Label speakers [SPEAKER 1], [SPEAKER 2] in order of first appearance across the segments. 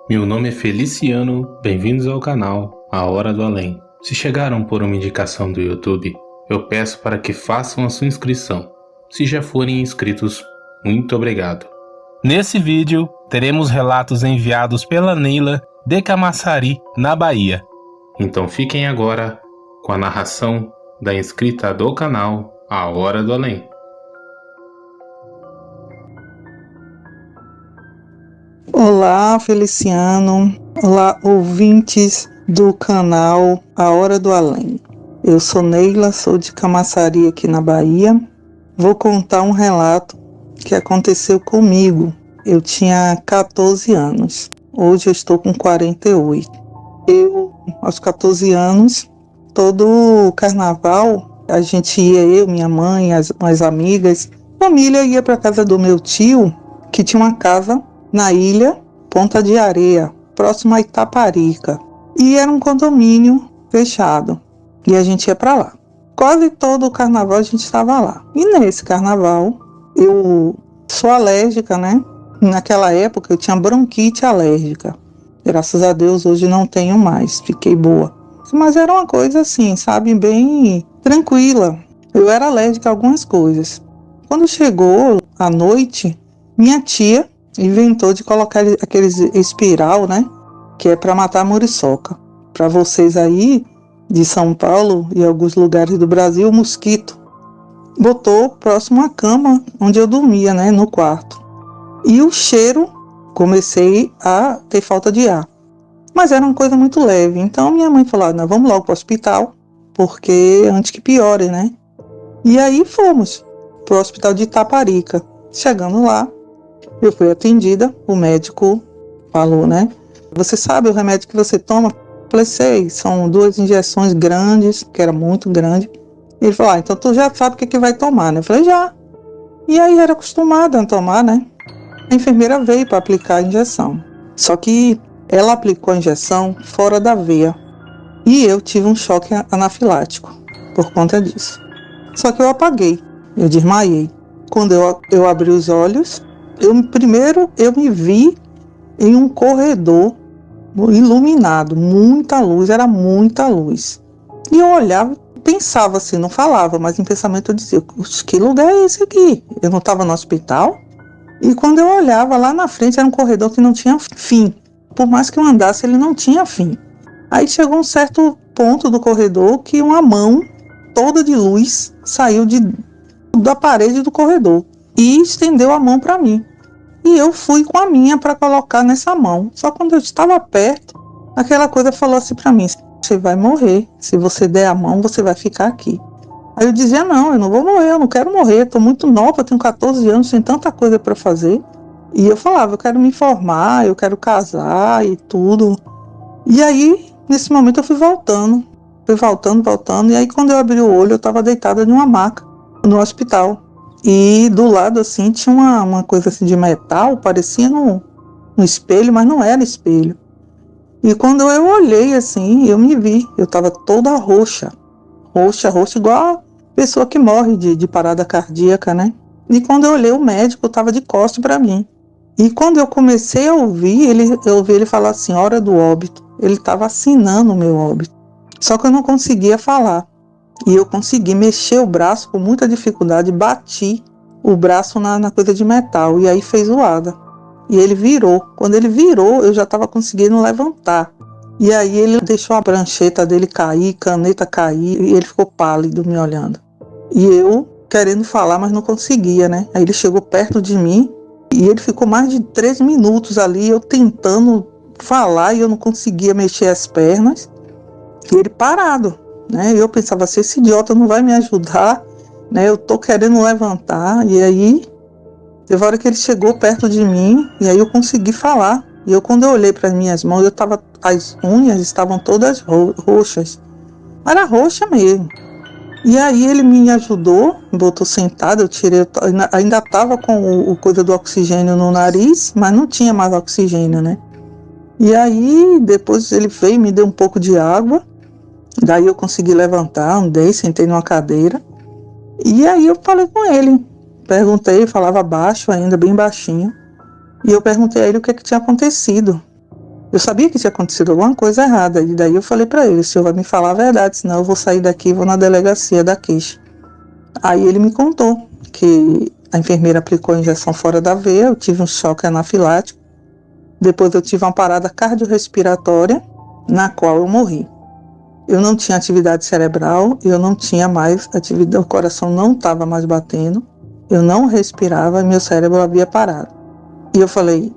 [SPEAKER 1] Meu nome é Feliciano, bem-vindos ao canal A Hora do Além. Se chegaram por uma indicação do YouTube, eu peço para que façam a sua inscrição. Se já forem inscritos, muito obrigado. Nesse vídeo, teremos relatos enviados pela Neila de Camaçari, na Bahia. Então fiquem agora com a narração da inscrita do canal A Hora do Além.
[SPEAKER 2] Olá, Feliciano. Olá, ouvintes do canal A Hora do Além. Eu sou Neila, sou de Camaçari aqui na Bahia. Vou contar um relato que aconteceu comigo. Eu tinha 14 anos. Hoje eu estou com 48. Aos 14 anos, todo carnaval, a gente ia, eu, minha mãe, as amigas, família ia para casa do meu tio, que tinha uma casa na ilha Ponta de Areia, próximo a Itaparica. E era um condomínio fechado. E a gente ia para lá. Quase todo o carnaval a gente estava lá. E nesse carnaval, eu sou alérgica, né? Naquela época eu tinha bronquite alérgica. Graças a Deus hoje não tenho mais, fiquei boa. Mas era uma coisa assim, sabe, bem tranquila. Eu era alérgica a algumas coisas. Quando chegou a noite, minha tia inventou de colocar aqueles espiral, né? Que é para matar a muriçoca. Para vocês aí de São Paulo e alguns lugares do Brasil, mosquito. Botou próximo à cama onde eu dormia, né? No quarto. E o cheiro, comecei a ter falta de ar. Mas era uma coisa muito leve. Então minha mãe falou, não, vamos logo para o hospital, porque antes que piore, né? E aí fomos para o hospital de Itaparica. Chegando lá, eu fui atendida, o médico falou, né? Você sabe o remédio que você toma? Eu falei, sei, são 2 injeções grandes, que era muito grande. Ele falou, então tu já sabe o que vai tomar, né? Eu falei, já. E aí era acostumada a tomar, né? A enfermeira veio para aplicar a injeção. Só que ela aplicou a injeção fora da veia. E eu tive um choque anafilático por conta disso. Só que eu apaguei, eu desmaiei. Quando eu abri os olhos, primeiro eu me vi em um corredor iluminado, muita luz, era muita luz. E eu olhava, pensava assim, não falava, mas em pensamento eu dizia, que lugar é esse aqui? Eu não estava no hospital? E quando eu olhava lá na frente, era um corredor que não tinha fim. Por mais que eu andasse, ele não tinha fim. Aí chegou um certo ponto do corredor que uma mão toda de luz saiu da parede do corredor e estendeu a mão para mim. E eu fui com a minha para colocar nessa mão. Só quando eu estava perto, aquela coisa falou assim para mim, você vai morrer. Se você der a mão, você vai ficar aqui. Aí eu dizia, não, eu não vou morrer, eu não quero morrer, estou muito nova, eu tenho 14 anos, tem tanta coisa para fazer. E eu falava, eu quero me formar, eu quero casar e tudo. E aí, nesse momento eu fui voltando, e aí quando eu abri o olho, eu estava deitada numa maca, no hospital. E do lado assim tinha uma coisa assim de metal, parecia no espelho, mas não era espelho. E quando eu olhei assim, eu me vi, eu estava toda roxa, igual a pessoa que morre de parada cardíaca, né? E quando eu olhei, o médico estava de costas para mim. E quando eu comecei a ouvir, eu ouvi ele falar assim, hora do óbito. Ele estava assinando o meu óbito. Só que eu não conseguia falar. E eu consegui mexer o braço com muita dificuldade, bati o braço na coisa de metal, e aí fez zoada. E ele virou. Quando ele virou, eu já estava conseguindo levantar. E aí ele deixou a prancheta dele cair, caneta cair, e ele ficou pálido me olhando. E eu querendo falar, mas não conseguia, né? Aí ele chegou perto de mim, e ele ficou mais de 3 minutos ali, eu tentando falar, e eu não conseguia mexer as pernas. E ele parado. Né? Eu pensava assim, esse idiota não vai me ajudar, né? Eu tô querendo levantar. E aí teve hora que ele chegou perto de mim e aí eu consegui falar. E quando eu olhei para as minhas mãos, as unhas estavam todas roxas, era roxa mesmo. E aí ele me ajudou, me botou sentada, eu tirei, ainda estava com o coisa do oxigênio no nariz, mas não tinha mais oxigênio, né? E aí depois ele veio e me deu um pouco de água. Daí eu consegui levantar, andei, sentei numa cadeira. E aí eu falei com ele. Perguntei, falava baixo ainda, bem baixinho. E eu perguntei a ele o que tinha acontecido. Eu sabia que tinha acontecido alguma coisa errada, e daí eu falei para ele: o senhor vai me falar a verdade, senão eu vou sair daqui e vou na delegacia da queixa. Aí ele me contou que a enfermeira aplicou a injeção fora da veia, eu tive um choque anafilático, depois eu tive uma parada cardiorrespiratória, na qual eu morri. Eu não tinha atividade cerebral, eu não tinha mais atividade, o coração não estava mais batendo, eu não respirava e meu cérebro havia parado. E eu falei: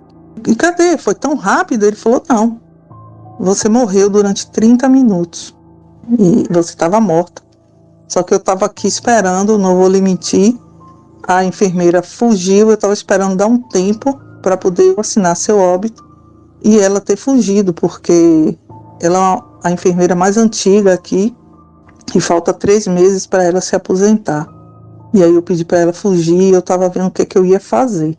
[SPEAKER 2] e cadê? Foi tão rápido? Ele falou: não, você morreu durante 30 minutos e você estava morta. Só que eu estava aqui esperando, não vou lhe mentir, a enfermeira fugiu, eu estava esperando dar um tempo para poder assinar seu óbito e ela ter fugido, porque ela é a enfermeira mais antiga aqui e falta 3 meses para ela se aposentar. E aí eu pedi para ela fugir e eu estava vendo o que eu ia fazer.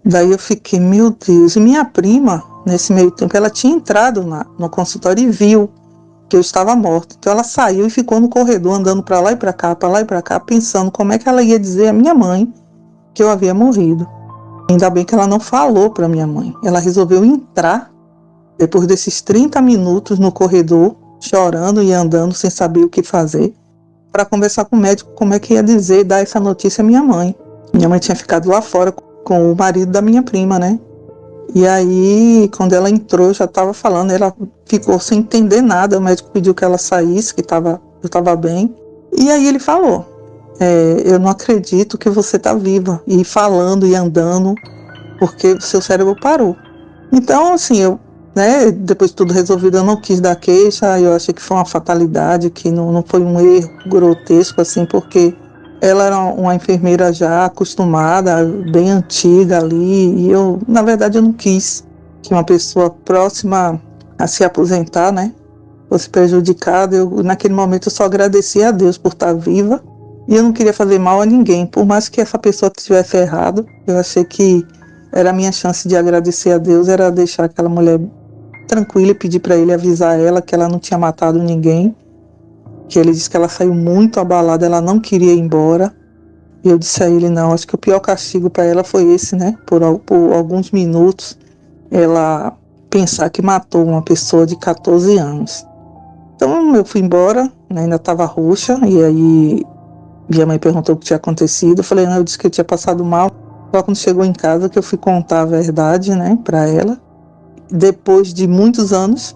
[SPEAKER 2] Daí eu fiquei: meu Deus. E minha prima, nesse meio tempo, ela tinha entrado no consultório e viu que eu estava morta. Então ela saiu e ficou no corredor, andando para lá e para cá, pensando como é que ela ia dizer à minha mãe que eu havia morrido. Ainda bem que ela não falou para minha mãe. Ela resolveu entrar, depois desses 30 minutos no corredor, chorando e andando sem saber o que fazer, para conversar com o médico como é que ia dizer, dar essa notícia à minha mãe. Minha mãe tinha ficado lá fora com o marido da minha prima, né? E aí, quando ela entrou, eu já estava falando, ela ficou sem entender nada, o médico pediu que ela saísse, que eu estava bem. E aí ele falou: eu não acredito que você está viva, e falando e andando, porque o seu cérebro parou. Então, assim, depois de tudo resolvido, eu não quis dar queixa, eu achei que foi uma fatalidade, que não foi um erro grotesco, assim, porque ela era uma enfermeira já acostumada, bem antiga ali, e eu, na verdade, eu não quis que uma pessoa próxima a se aposentar, né, fosse prejudicada. Naquele momento, eu só agradeci a Deus por estar viva, e eu não queria fazer mal a ninguém, por mais que essa pessoa tivesse errado. Eu achei que era a minha chance de agradecer a Deus, era deixar aquela mulher tranquila e pedir para ele avisar ela que ela não tinha matado ninguém, que ele disse que ela saiu muito abalada, ela não queria ir embora. E eu disse a ele: não, acho que o pior castigo para ela foi esse, né? Por alguns minutos, ela pensar que matou uma pessoa de 14 anos. Então eu fui embora, né, ainda estava roxa, e aí minha mãe perguntou o que tinha acontecido. Eu falei: não, eu disse que eu tinha passado mal. Só quando chegou em casa que eu fui contar a verdade, né, para ela. Depois de muitos anos,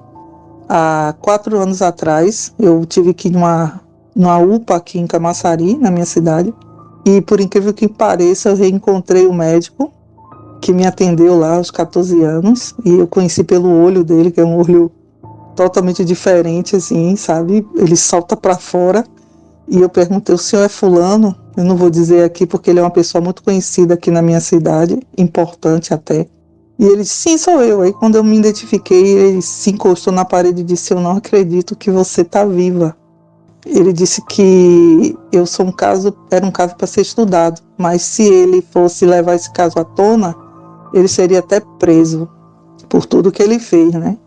[SPEAKER 2] há 4 anos atrás, eu tive que ir numa UPA aqui em Camaçari, na minha cidade, e por incrível que pareça, eu reencontrei o médico que me atendeu lá aos 14 anos, e eu conheci pelo olho dele, que é um olho totalmente diferente, assim, sabe? Ele salta para fora, e eu perguntei: o senhor é fulano? Eu não vou dizer aqui porque ele é uma pessoa muito conhecida aqui na minha cidade, importante até. E ele disse: sim, sou eu. Aí quando eu me identifiquei, ele se encostou na parede e disse: eu não acredito que você está viva. Ele disse que eu sou era um caso para ser estudado, mas se ele fosse levar esse caso à tona, ele seria até preso por tudo que ele fez, né?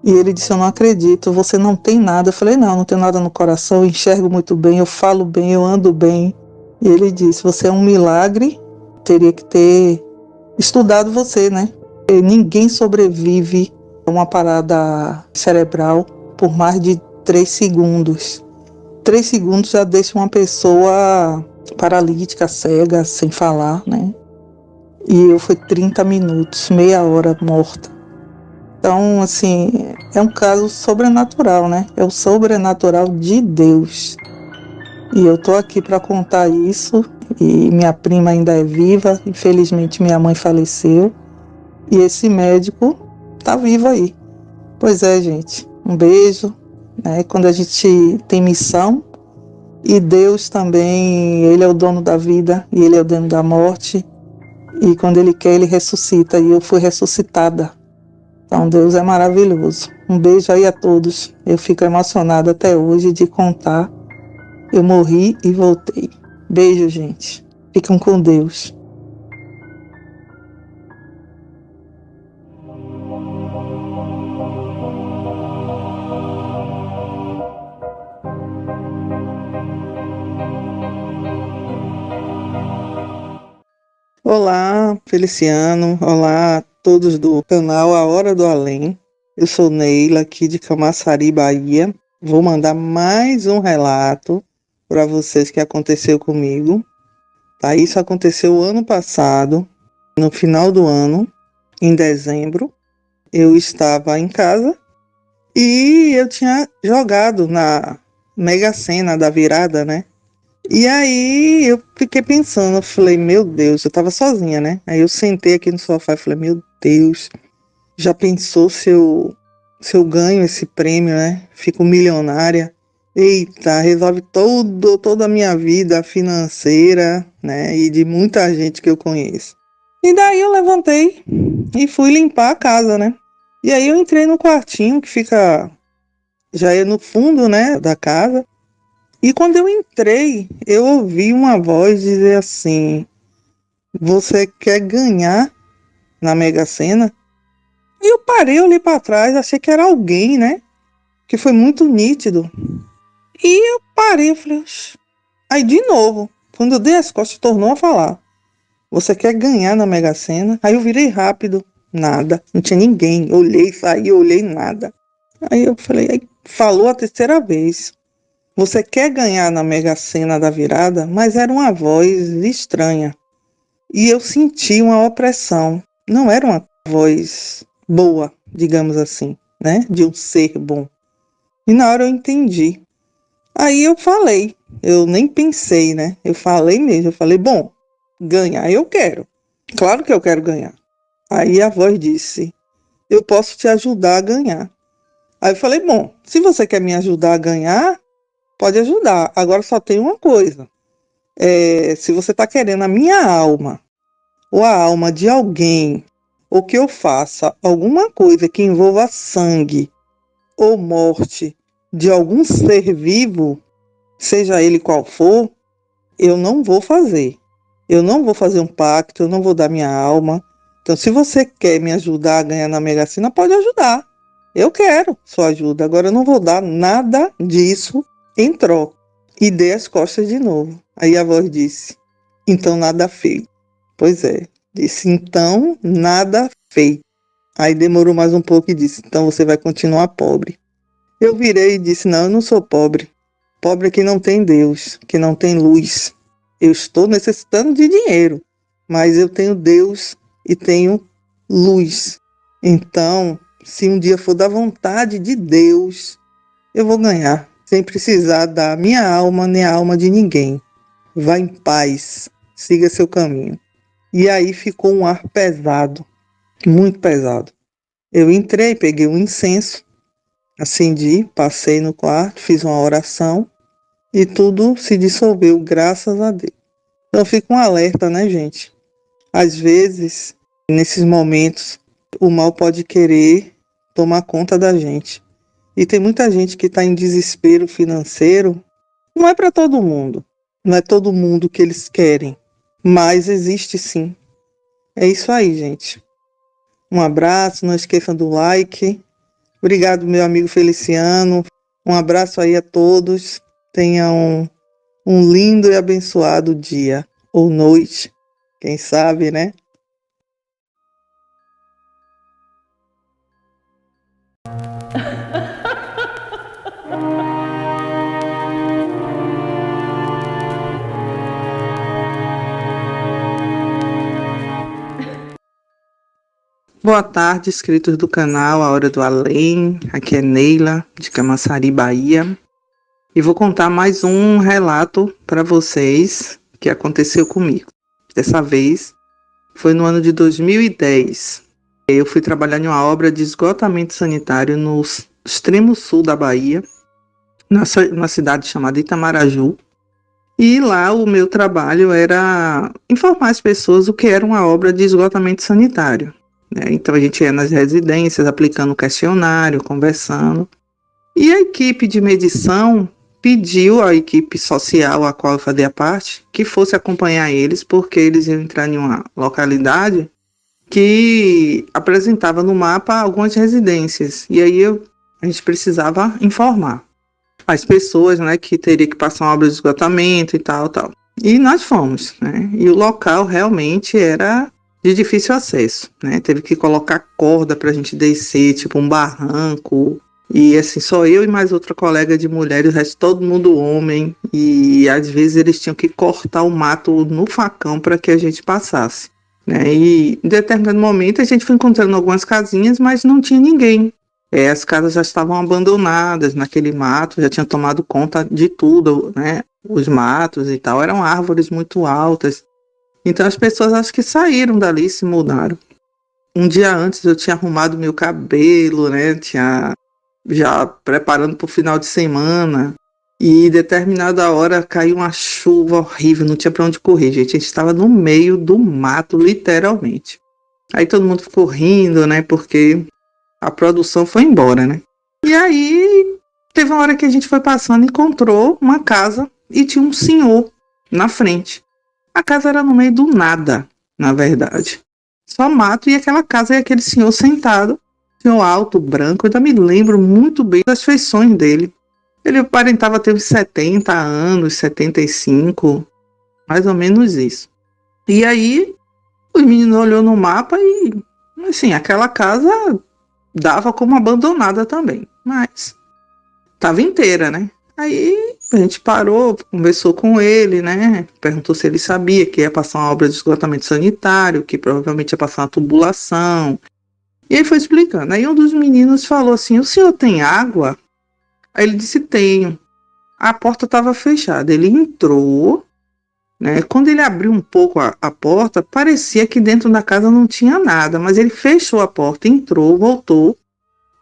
[SPEAKER 2] E ele disse: eu não acredito, você não tem nada. Eu falei: não tenho nada no coração, eu enxergo muito bem, eu falo bem, eu ando bem. E ele disse: você é um milagre, teria que ter estudado você, né? E ninguém sobrevive a uma parada cerebral por mais de 3 segundos. 3 segundos já deixa uma pessoa paralítica, cega, sem falar, né? E eu fui 30 minutos, meia hora morta. Então, assim, é um caso sobrenatural, né? É o sobrenatural de Deus. E eu tô aqui para contar isso, e minha prima ainda é viva, infelizmente minha mãe faleceu, e esse médico tá vivo aí. Pois é, gente, um beijo, né? Quando a gente tem missão, e Deus também, Ele é o dono da vida, e Ele é o dono da morte, e quando Ele quer, Ele ressuscita, e eu fui ressuscitada. Então Deus é maravilhoso. Um beijo aí a todos. Eu fico emocionada até hoje de contar. Eu morri e voltei. Beijo, gente. Fiquem com Deus. Olá, Feliciano. Olá a todos do canal A Hora do Além. Eu sou Neila, aqui de Camaçari, Bahia. Vou mandar mais um relato para vocês que aconteceu comigo. Tá? Isso aconteceu ano passado, no final do ano, em dezembro. Eu estava em casa e eu tinha jogado na Mega Sena da virada, né? E aí eu fiquei pensando, eu falei, meu Deus, eu tava sozinha, né? Aí eu sentei aqui no sofá e falei, meu Deus, já pensou se eu ganho esse prêmio, né? Fico milionária. Eita, resolve toda a minha vida financeira, né? E de muita gente que eu conheço. E daí eu levantei e fui limpar a casa, né? E aí eu entrei no quartinho que fica já é no fundo, né, da casa. E quando eu entrei, eu ouvi uma voz dizer assim: "Você quer ganhar na Mega Sena?" E eu parei, olhei para trás, achei que era alguém, né? Que foi muito nítido. E eu parei, eu falei, "Oxe." Aí de novo, quando eu dei as costas, tornou a falar: "Você quer ganhar na Mega Sena?" Aí eu virei rápido, nada, não tinha ninguém. Olhei, saí, olhei, nada. Aí eu falei, aí falou a terceira vez: "Você quer ganhar na Mega Sena da virada?" Mas era uma voz estranha. E eu senti uma opressão. Não era uma voz boa, digamos assim, né? De um ser bom. E na hora eu entendi. Aí eu falei, eu nem pensei, né? Eu falei mesmo, eu falei, bom, ganhar eu quero. Claro que eu quero ganhar. Aí a voz disse, eu posso te ajudar a ganhar. Aí eu falei, bom, se você quer me ajudar a ganhar, pode ajudar. Agora só tem uma coisa. Se você está querendo a minha alma, ou a alma de alguém, ou que eu faça alguma coisa que envolva sangue ou morte de algum ser vivo, seja ele qual for, eu não vou fazer. Eu não vou fazer um pacto, eu não vou dar minha alma. Então, se você quer me ajudar a ganhar na Mega Sena, pode ajudar. Eu quero sua ajuda. Agora, eu não vou dar nada disso em troca. E dei as costas de novo. Aí a voz disse, então nada feito. Pois é, disse, então nada feito. Aí demorou mais um pouco e disse, então você vai continuar pobre. Eu virei e disse, não, eu não sou pobre. Pobre é que não tem Deus, que não tem luz. Eu estou necessitando de dinheiro, mas eu tenho Deus e tenho luz. Então, se um dia for da vontade de Deus, eu vou ganhar, sem precisar da minha alma nem a alma de ninguém. Vá em paz, siga seu caminho. E aí ficou um ar pesado, muito pesado. Eu entrei, peguei um incenso, acendi, passei no quarto, fiz uma oração e tudo se dissolveu, graças a Deus. Então fica um alerta, né, gente? Às vezes, nesses momentos, o mal pode querer tomar conta da gente. E tem muita gente que está em desespero financeiro. Não é para todo mundo. Não é todo mundo que eles querem. Mas existe sim. É isso aí, gente. Um abraço, não esqueçam do like. Obrigado, meu amigo Feliciano. Um abraço aí a todos. Tenham um lindo e abençoado dia ou noite. Quem sabe, né? Boa tarde, inscritos do canal A Hora do Além. Aqui é Neila, de Camaçari, Bahia. E vou contar mais um relato para vocês que aconteceu comigo. Dessa vez foi no ano de 2010. Eu fui trabalhar em uma obra de esgotamento sanitário no extremo sul da Bahia, numa cidade chamada Itamaraju. E lá o meu trabalho era informar as pessoas o que era uma obra de esgotamento sanitário. Então a gente ia nas residências aplicando questionário, conversando. E a equipe de medição pediu à equipe social a qual eu fazia parte que fosse acompanhar eles, porque eles iam entrar em uma localidade que apresentava no mapa algumas residências. E aí a gente precisava informar as pessoas, né, que teria que passar uma obra de esgotamento e tal. E nós fomos, né? E o local realmente era de difícil acesso, né? Teve que colocar corda pra gente descer, tipo um barranco. E assim, só eu e mais outra colega de mulher, o resto todo mundo homem. E às vezes eles tinham que cortar o mato no facão para que a gente passasse, né? E em determinado momento a gente foi encontrando algumas casinhas, mas não tinha ninguém. As casas já estavam abandonadas naquele mato, já tinham tomado conta de tudo, né? Os matos e tal, eram árvores muito altas. Então as pessoas acho que saíram dali e se mudaram. Um dia antes eu tinha arrumado meu cabelo, né? Tinha já preparando para o final de semana. E determinada hora caiu uma chuva horrível, não tinha para onde correr, gente. A gente estava no meio do mato, literalmente. Aí todo mundo ficou rindo, né? Porque a produção foi embora, né? E aí teve uma hora que a gente foi passando e encontrou uma casa e tinha um senhor na frente. A casa era no meio do nada, na verdade. Só mato e aquela casa e aquele senhor sentado. Senhor alto, branco. Eu ainda me lembro muito bem das feições dele. Ele aparentava ter uns 70 anos, 75. Mais ou menos isso. E aí, os meninos olhou no mapa e, assim, aquela casa dava como abandonada também. Mas estava inteira, né? Aí a gente parou, conversou com ele, né? Perguntou se ele sabia que ia passar uma obra de esgotamento sanitário, que provavelmente ia passar uma tubulação. E aí foi explicando. Aí um dos meninos falou assim: o senhor tem água? Aí ele disse: tenho. A porta estava fechada. Ele entrou, né? Quando ele abriu um pouco a porta, parecia que dentro da casa não tinha nada. Mas ele fechou a porta, entrou, voltou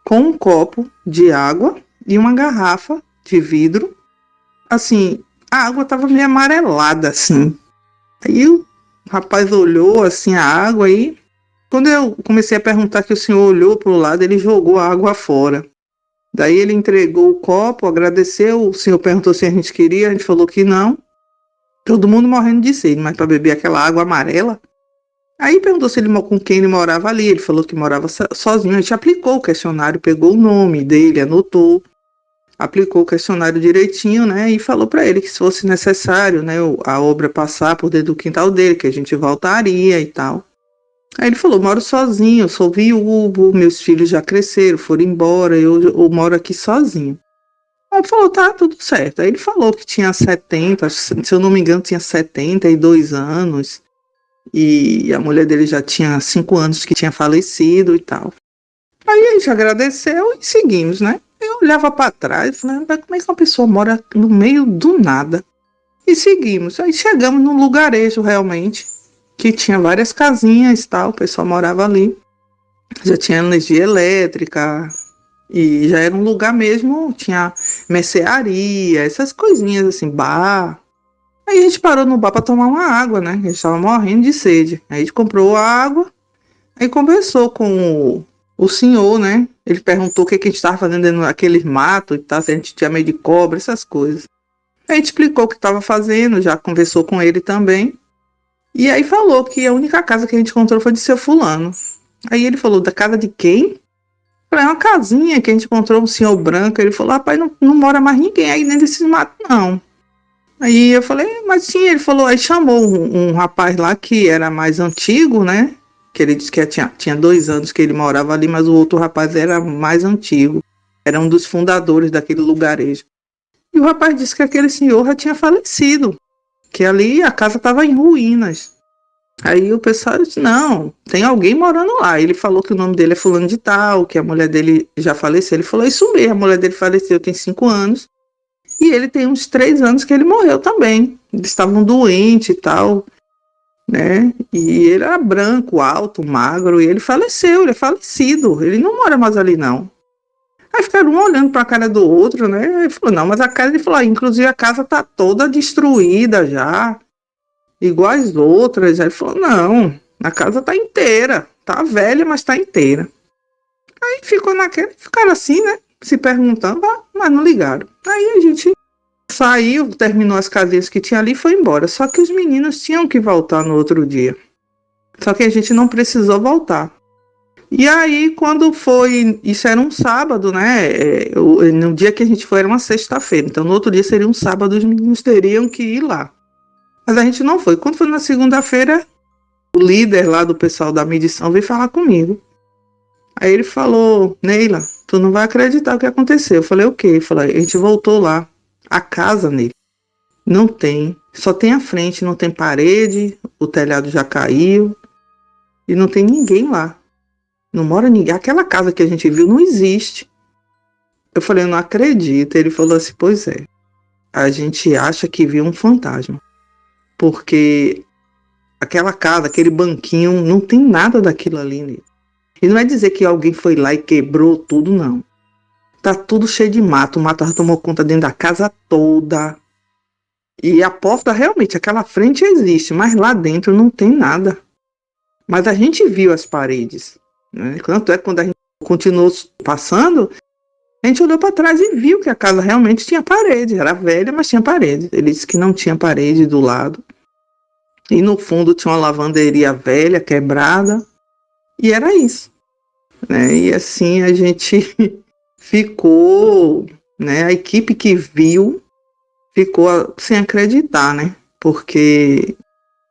[SPEAKER 2] com um copo de água e uma garrafa de vidro. Assim, a água estava meio amarelada, assim. Aí o rapaz olhou assim a água e quando eu comecei a perguntar que o senhor olhou para o lado, ele jogou a água fora. Daí ele entregou o copo, agradeceu, o senhor perguntou se a gente queria, a gente falou que não. Todo mundo morrendo de sede, mas para beber aquela água amarela. Aí perguntou se ele, com quem ele morava ali, ele falou que morava sozinho. A gente aplicou o questionário, pegou o nome dele, anotou, aplicou o questionário direitinho, né, e falou para ele que se fosse necessário, né, a obra passar por dentro do quintal dele, que a gente voltaria e tal. Aí ele falou: moro sozinho, sou viúvo, meus filhos já cresceram, foram embora, eu moro aqui sozinho. Aí ele falou: tá, tudo certo. Aí ele falou que tinha 70, se eu não me engano, tinha 72 anos, e a mulher dele já tinha 5 anos que tinha falecido e tal. Aí a gente agradeceu e seguimos, né? Eu olhava para trás e falei: como é que uma pessoa mora no meio do nada? E seguimos. Aí chegamos num lugarejo realmente, que tinha várias casinhas e tal, o pessoal morava ali. Já tinha energia elétrica e já era um lugar mesmo, tinha mercearia, essas coisinhas assim, bar. Aí a gente parou no bar para tomar uma água, né? A gente estava morrendo de sede. Aí a gente comprou a água, aí conversou com o senhor, né? Ele perguntou o que a gente estava fazendo naqueles matos e tal, se a gente tinha medo de cobra, essas coisas. Aí a gente explicou o que estava fazendo, já conversou com ele também. E aí falou que a única casa que a gente encontrou foi de seu fulano. Aí ele falou: da casa de quem? Falei: uma casinha que a gente encontrou, um senhor branco. Ele falou: rapaz, não mora mais ninguém aí dentro desses matos, não. Aí eu falei: mas sim. Ele falou, aí chamou um rapaz lá que era mais antigo, né? Que ele disse que tinha 2 anos que ele morava ali, mas o outro rapaz era mais antigo. Era um dos fundadores daquele lugarejo. E o rapaz disse que aquele senhor já tinha falecido, que ali a casa estava em ruínas. Aí o pessoal disse: não, tem alguém morando lá. Ele falou que o nome dele é fulano de tal, que a mulher dele já faleceu. Ele falou: isso mesmo, a mulher dele faleceu tem 5 anos. E ele tem uns 3 anos que ele morreu também. Eles estavam doentes e tal, né? E ele era branco, alto, magro, e ele faleceu, ele é falecido. Ele não mora mais ali, não. Aí ficaram um olhando para a cara do outro, né? Ele falou: não, mas a casa, ele falou: inclusive a casa tá toda destruída já, igual as outras. Aí ele falou: não, a casa tá inteira, tá velha, mas tá inteira. Aí ficaram assim, né? Se perguntando, mas não ligaram. Aí a gente saiu, terminou as casinhas que tinha ali e foi embora. Só que os meninos tinham que voltar no outro dia. Só que a gente não precisou voltar. E aí, quando foi... Isso era um sábado, né? No dia que a gente foi era uma sexta-feira. Então, no outro dia seria um sábado, os meninos teriam que ir lá. Mas a gente não foi. Quando foi na segunda-feira, o líder lá do pessoal da medição veio falar comigo. Aí ele falou: Neila, tu não vai acreditar o que aconteceu. Eu falei: o quê? Ele falou: a gente voltou lá. A casa, Neila, não tem. Só tem a frente, não tem parede, o telhado já caiu. E não tem ninguém lá. Não mora ninguém. Aquela casa que a gente viu não existe. Eu falei: eu não acredito. Ele falou assim: pois é. A gente acha que viu um fantasma. Porque aquela casa, aquele banquinho, não tem nada daquilo ali, né? E não é dizer que alguém foi lá e quebrou tudo, não. Tá tudo cheio de mato. O mato já tomou conta dentro da casa toda. E a porta, realmente, aquela frente existe, mas lá dentro não tem nada. Mas a gente viu as paredes, né? Tanto é que quando a gente continuou passando, a gente olhou para trás e viu que a casa realmente tinha parede. Era velha, mas tinha parede. Ele disse que não tinha parede do lado. E no fundo tinha uma lavanderia velha, quebrada. E era isso, né? E assim a gente ficou, né? A equipe que viu ficou sem acreditar, né? Porque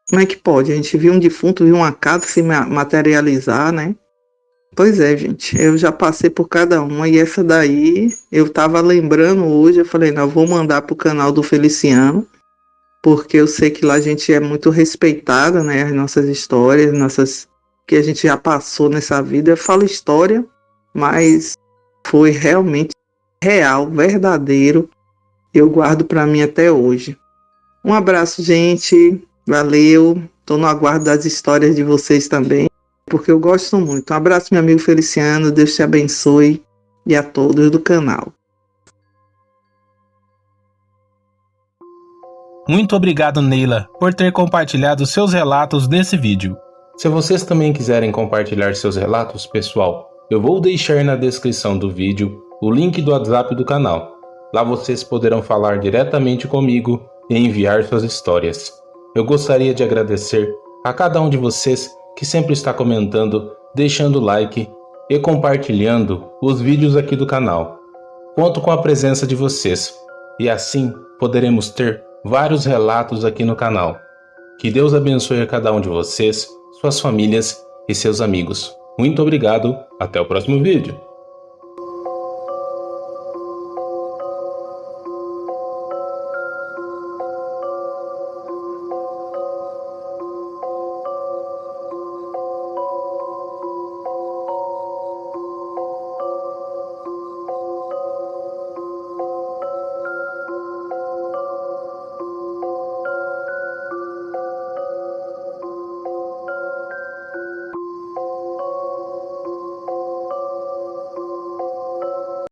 [SPEAKER 2] como é que pode? A gente viu um defunto, viu uma casa se materializar, né? Pois é, gente, eu já passei por cada uma e essa daí eu tava lembrando hoje, eu falei: não, eu vou mandar pro canal do Feliciano, porque eu sei que lá a gente é muito respeitada, né? As nossas histórias, que a gente já passou nessa vida. Eu falo história, mas foi realmente real, verdadeiro. Eu guardo para mim até hoje. Um abraço, gente. Valeu. Tô no aguardo das histórias de vocês também, porque eu gosto muito. Um abraço, meu amigo Feliciano. Deus te abençoe e a todos do canal.
[SPEAKER 1] Muito obrigado, Neila, por ter compartilhado seus relatos nesse vídeo. Se vocês também quiserem compartilhar seus relatos, pessoal, eu vou deixar na descrição do vídeo o link do WhatsApp do canal. Lá vocês poderão falar diretamente comigo e enviar suas histórias. Eu gostaria de agradecer a cada um de vocês que sempre está comentando, deixando like e compartilhando os vídeos aqui do canal. Conto com a presença de vocês e assim poderemos ter vários relatos aqui no canal. Que Deus abençoe a cada um de vocês, suas famílias e seus amigos. Muito obrigado, até o próximo vídeo.